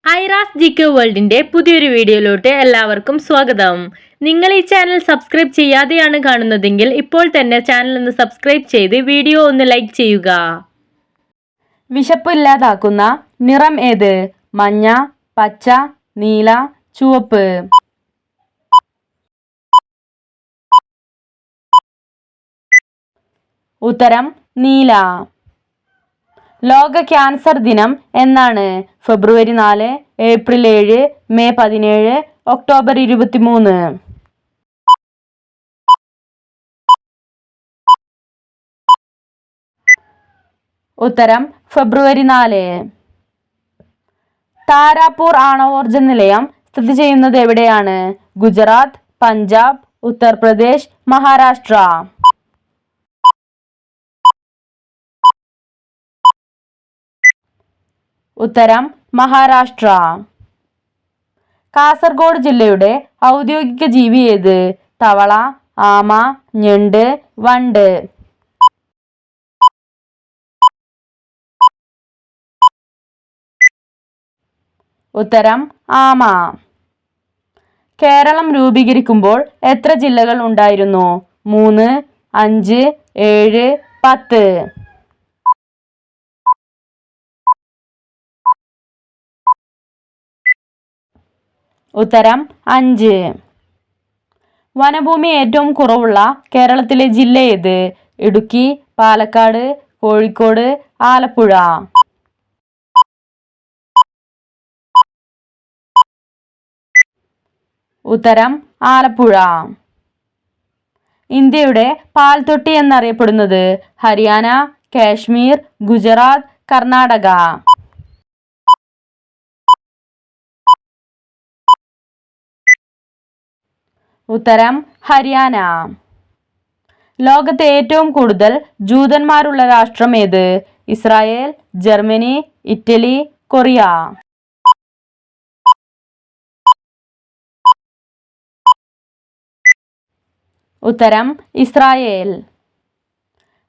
Aira's GK വേൾഡിന്റെ പുതിയൊരു വീഡിയോയിലോട്ട് എല്ലാവർക്കും സ്വാഗതം. നിങ്ങൾ ഈ ചാനൽ സബ്സ്ക്രൈബ് ചെയ്യാതെയാണ് കാണുന്നതെങ്കിൽ ഇപ്പോൾ തന്നെ ചാനൽ ഒന്ന് സബ്സ്ക്രൈബ് ചെയ്ത് വീഡിയോ ഒന്ന് ലൈക്ക് ചെയ്യുക. വിശപ്പ് ഇല്ലാതാക്കുന്ന നിറം ഏത്? മഞ്ഞ, പച്ച, നീല, ചുവപ്പ്. ഉത്തരം നീല. ലോക ക്യാൻസർ ദിനം എന്നാണ്? ഫെബ്രുവരി 4, ഏപ്രിൽ 7, മെയ് 17, ഒക്ടോബർ 23. ഉത്തരം ഫെബ്രുവരി 4. താരാപൂർ ആണവോർജ നിലയം സ്ഥിതി ചെയ്യുന്നത് എവിടെയാണ്? ഗുജറാത്ത്, പഞ്ചാബ്, ഉത്തർപ്രദേശ്, മഹാരാഷ്ട്ര. ഉത്തരം മഹാരാഷ്ട്ര. കാസർഗോഡ് ജില്ലയുടെ ഔദ്യോഗിക ജീവി ഏത്? തവള, ആമ, ഞണ്ട്, വണ്ട്. ഉത്തരം ആമ. കേരളം രൂപീകരിക്കുമ്പോൾ എത്ര ജില്ലകൾ ഉണ്ടായിരുന്നു? 3, 5, 7, 10. ഉത്തരം 5. വനഭൂമി ഏറ്റവും കുറവുള്ള കേരളത്തിലെ ജില്ല ഏത്? ഇടുക്കി, പാലക്കാട്, കോഴിക്കോട്, ആലപ്പുഴ. ഉത്തരം ആലപ്പുഴ. ഇന്ത്യയുടെ പാൽത്തൊട്ടി എന്നറിയപ്പെടുന്നത്? ഹരിയാന, കാശ്മീർ, ഗുജറാത്ത്, കർണാടക. ഉത്തരം ഹരിയാന. ലോകത്തെ ഏറ്റവും കൂടുതൽ ജൂതന്മാരുള്ള രാഷ്ട്രം ഏത്? Israel, Germany, Italy, Korea. ഉത്തരം ഇസ്രായേൽ.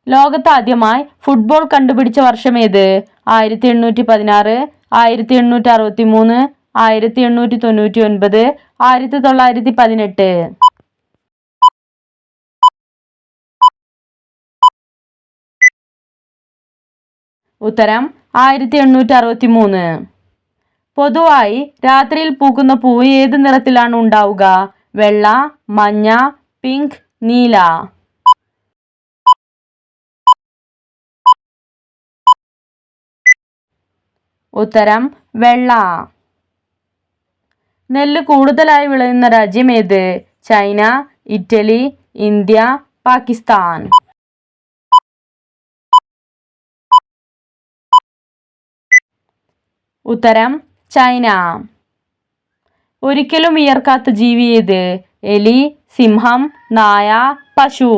ലോകത്ത് ആദ്യമായി ഫുട്ബോൾ കണ്ടുപിടിച്ച വർഷം ഏത്? 1816, 1863, 1899, 1918. ഉത്തരം 1863. പൊതുവായി രാത്രിയിൽ പൂക്കുന്ന പൂവ് ഏത് നിറത്തിലാണ് ഉണ്ടാവുക? വെള്ള, മഞ്ഞ, പിങ്ക്, നീല. ഉത്തരം വെള്ള. നെല്ല് കൂടുതലായി വിളയുന്ന രാജ്യം ഏത്? China, Italy, India, Pakistan. ഉത്തരം ചൈന. ഒരിക്കലും വിയർക്കാത്ത ജീവി ഏത്? എലി, സിംഹം, നായ, പശു.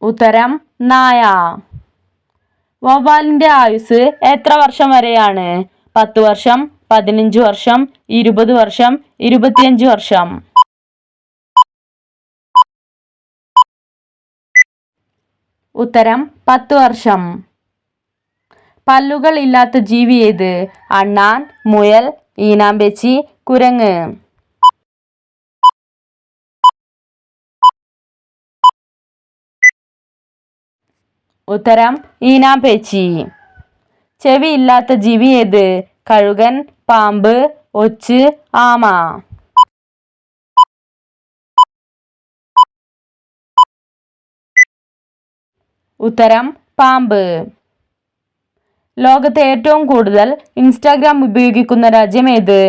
ഉത്തരം നായ. വവ്വാലിന്റെ ആയുസ് എത്ര വർഷം വരെയാണ്? 10 വർഷം, 15 വർഷം, 20 വർഷം, 25 വർഷം. ഉത്തരം 10 വർഷം. പല്ലുകൾ ഇല്ലാത്ത ജീവി ഏത്? അണ്ണാൻ, മുയൽ, ഈനാമ്പേച്ചി, കുരങ്ങ്. ഉത്തരം ഈനാമ്പേച്ചി. ചെവി ഇല്ലാത്ത ജീവി ഏത്? കഴുകൻ, പാമ്പ്, ഒച്ച്, ആമ. ഉത്തരം പാമ്പ്. ലോകത്തെ ഏറ്റവും കൂടുതൽ ഇൻസ്റ്റാഗ്രാം ഉപയോഗിക്കുന്ന രാജ്യം ഏത്?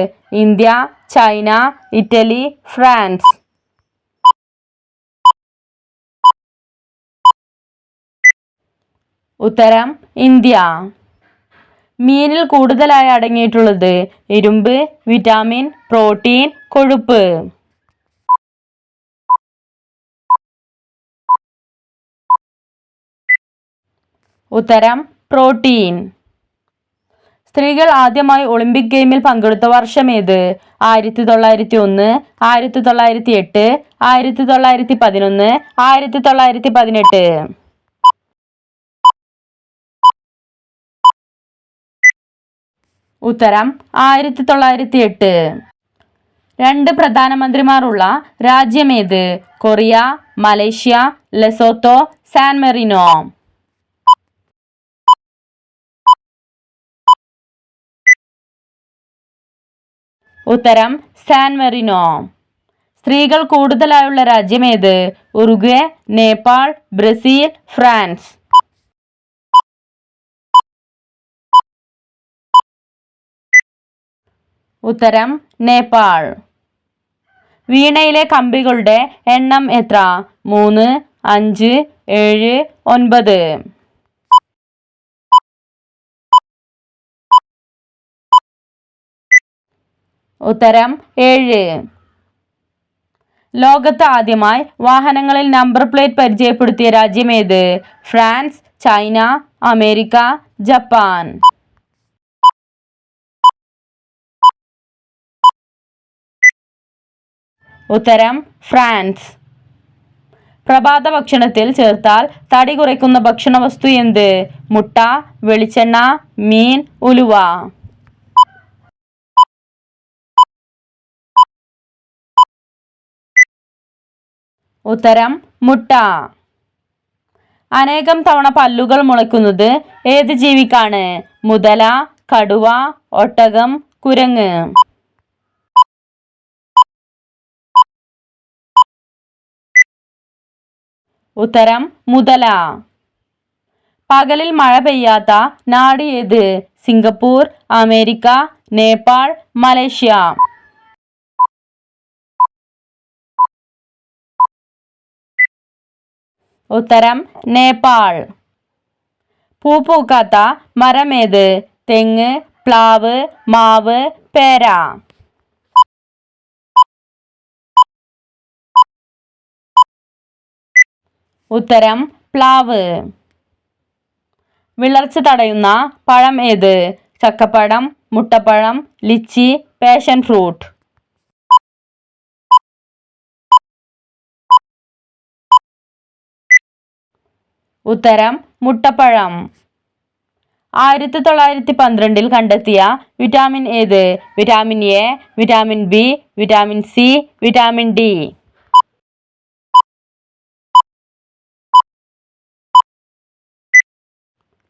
India, China, Italy, France. ഉത്തരം ഇന്ത്യ. മീനിൽ കൂടുതലായി അടങ്ങിയിട്ടുള്ളത്? ഇരുമ്പ്, വിറ്റാമിൻ, പ്രോട്ടീൻ, കൊഴുപ്പ്. ഉത്തരം പ്രോട്ടീൻ. സ്ത്രീകൾ ആദ്യമായി ഒളിമ്പിക് ഗെയിമിൽ പങ്കെടുത്ത വർഷം ഏത്? 1901, 1908, 1911, 1918. ഉത്തരം 1908. 2 പ്രധാനമന്ത്രിമാരുള്ള രാജ്യമേത്? Korea, Malaysia, Lesotho, San Marino. ഉത്തരം സാൻ മെറിനോ. സ്ത്രീകൾ കൂടുതലായുള്ള രാജ്യമേത്? Uruguay, Nepal, Brazil, France. ഉത്തരം നേപ്പാൾ. വീണയിലെ കമ്പികളുടെ എണ്ണം എത്ര? 3, 5, 7, 9. ഉത്തരം 7. ലോകത്ത് ആദ്യമായി വാഹനങ്ങളിൽ നമ്പർ പ്ലേറ്റ് പരിചയപ്പെടുത്തിയ രാജ്യമേത്? France, China, America, Japan. ഉത്തരം ഫ്രാൻസ്. പ്രഭാത ഭക്ഷണത്തിൽ ചേർത്താൽ തടി കുറയ്ക്കുന്ന ഭക്ഷണവസ്തു എന്ത്? മുട്ട, വെളിച്ചെണ്ണ, മീൻ, ഉലുവ. ഉത്തരം മുട്ട. അനേകം തവണ പല്ലുകൾ മുളയ്ക്കുന്നത് ഏത് ജീവിക്കാണ്? മുതല, കടുവ, ഒട്ടകം, കുരങ്ങ്. ഉത്തരം മുതല. പകലിൽ മഴ പെയ്യാത്ത നാട് ഏത്? Singapore, America, Nepal, Malaysia. ഉത്തരം നേപ്പാൾ. പൂ പൂക്കാത്ത മരമേത്? തെങ്ങ്, പ്ലാവ്, മാവ്, പേര. ഉത്തരം പ്ലാവ്. വിളർച്ച തടയുന്ന പഴം ഏത്? ചക്കപ്പഴം, മുട്ടപ്പഴം, ലിച്ചി, പാഷൻ ഫ്രൂട്ട്. ഉത്തരം മുട്ടപ്പഴം. 1912 കണ്ടെത്തിയ വിറ്റാമിൻ ഏത്? Vitamin A, vitamin B, vitamin C, vitamin D.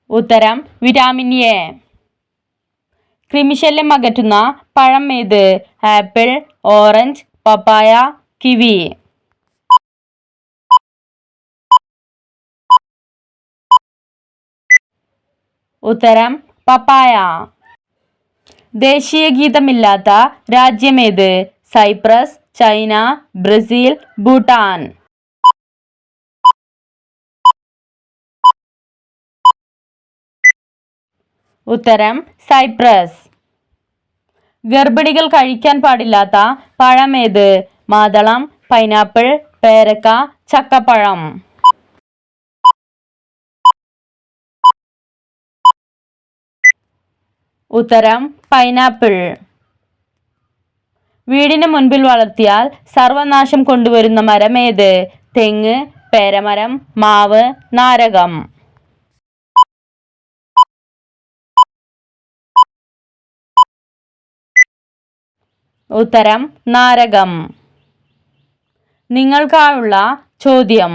ഉത്തരം വിറ്റാമിൻ എ. കൃമിശല്യം അകറ്റുന്ന പഴം ഏത്? Apple, orange, papaya, kiwi. ഉത്തരം പപ്പായ. ദേശീയ ഗീതമില്ലാത്ത രാജ്യമേത്? Cyprus, China, Brazil, Bhutan. ഉത്തരം സൈപ്രസ്. ഗർഭിണികൾ കഴിക്കാൻ പാടില്ലാത്ത പഴമേത്? മാതളം, പൈനാപ്പിൾ, പേരക്ക, ചക്കപ്പഴം. ഉത്തരം പൈനാപ്പിൾ. വീടിന് മുൻപിൽ വളർത്തിയാൽ സർവനാശം കൊണ്ടുവരുന്ന മരമേത്? തെങ്ങ്, പേരമരം, മാവ്, നാരകം. ഉത്തരം നാരകം. നിങ്ങൾക്കായുള്ള ചോദ്യം: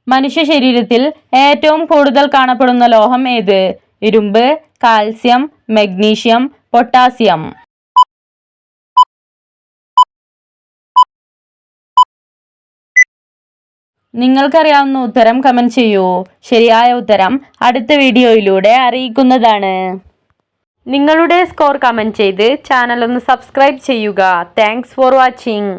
മനുഷ്യ ശരീരത്തിൽ ഏറ്റവും കൂടുതൽ കാണപ്പെടുന്ന ലോഹം ഏത്? ഇരുമ്പ്, കാൽസ്യം, മഗ്നീഷ്യം, പൊട്ടാസ്യം. നിങ്ങൾക്കറിയാവുന്ന ഉത്തരം കമന്റ് ചെയ്യൂ. ശരിയായ ഉത്തരം അടുത്ത വീഡിയോയിലൂടെ അറിയിക്കുന്നതാണ്. നിങ്ങളുടെ സ്കോർ കമന്റ് ചെയ്ത് ചാനൽ ഒന്ന് സബ്സ്ക്രൈബ് ചെയ്യുക. Thanks for watching.